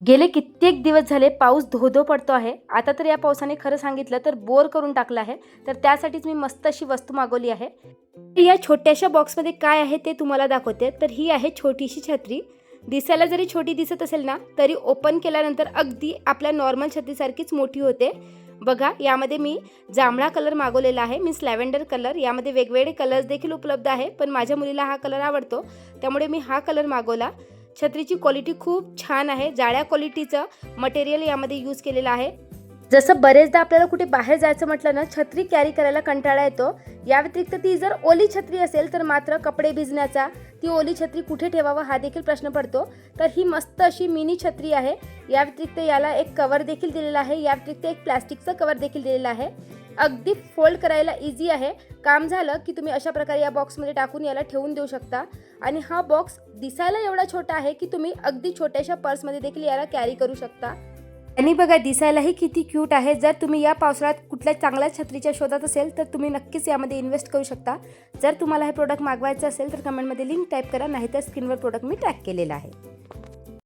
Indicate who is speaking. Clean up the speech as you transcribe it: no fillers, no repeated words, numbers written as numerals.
Speaker 1: गेले कित्येक दिवस झाले पाऊस धो-धो पडतो आहे. आता तर या पावसाने खरं सांगितलं तर बोर करून टाकलं आहे. तर त्यासाठीच मी मस्त अशी वस्तू मागवली आहे. तर या छोट्याशा बॉक्समध्ये काय आहे ते तुम्हाला दाखवते. तर ही आहे छोटीशी छत्री. दिसायला जरी छोटी दिसत असेल ना, तरी ओपन केल्यानंतर अगदी आपल्या नॉर्मल छत्रीसारखीच मोठी होते. बघा, यामध्ये मी जांभळा कलर मागवलेला आहे, मीन्स लॅव्हेंडर कलर. यामध्ये वेगवेगळे कलर्स देखील उपलब्ध आहे, पण माझ्या मुलीला हा कलर आवडतो, त्यामुळे मी हा कलर मागवला. छत्रीची क्वालिटी खूप छान आहे. जाड्या क्वालिटीचं मटेरियल यामध्ये यूज केलेलं आहे. जसं बरेचदा आपल्याला कुठे बाहेर जायचं म्हटलं ना, छत्री कॅरी करायला कंटाळा येतो. या व्यतिरिक्त ती जर ओली छत्री असेल तर मात्र कपडे भिजण्याचा, ती ओली छत्री कुठे ठेवावं हा देखील प्रश्न पडतो. तर ही मस्त अशी मिनी छत्री आहे. या व्यतिरिक्त याला एक कवर देखील दिलेला आहे. या व्यतिरिक्त एक प्लास्टिकचं कवर देखील दिलेलं आहे. अगदी फोल्ड करायला इझी आहे. काम झालं की तुम्ही अशा प्रकारे या बॉक्समध्ये टाकून याला ठेवून देऊ शकता. आणि हा बॉक्स दिसायला एवढा छोटा आहे की तुम्ही अगदी छोट्याशा पर्समध्ये देखील याला कॅरी करू शकता. आणि बघा, दिसायलाही किती क्यूट आहे. जर तुम्ही या पावसाळ्यात कुठल्या चांगल्या छत्रीच्या शोधात असेल तर तुम्ही नक्कीच यामध्ये इन्व्हेस्ट करू शकता. जर तुम्हाला हे प्रोडक्ट मागवायचं असेल तर कमेंटमध्ये लिंक टाईप करा, नाहीतर स्क्रीनवर प्रोडक्ट मी टॅग केलेला आहे.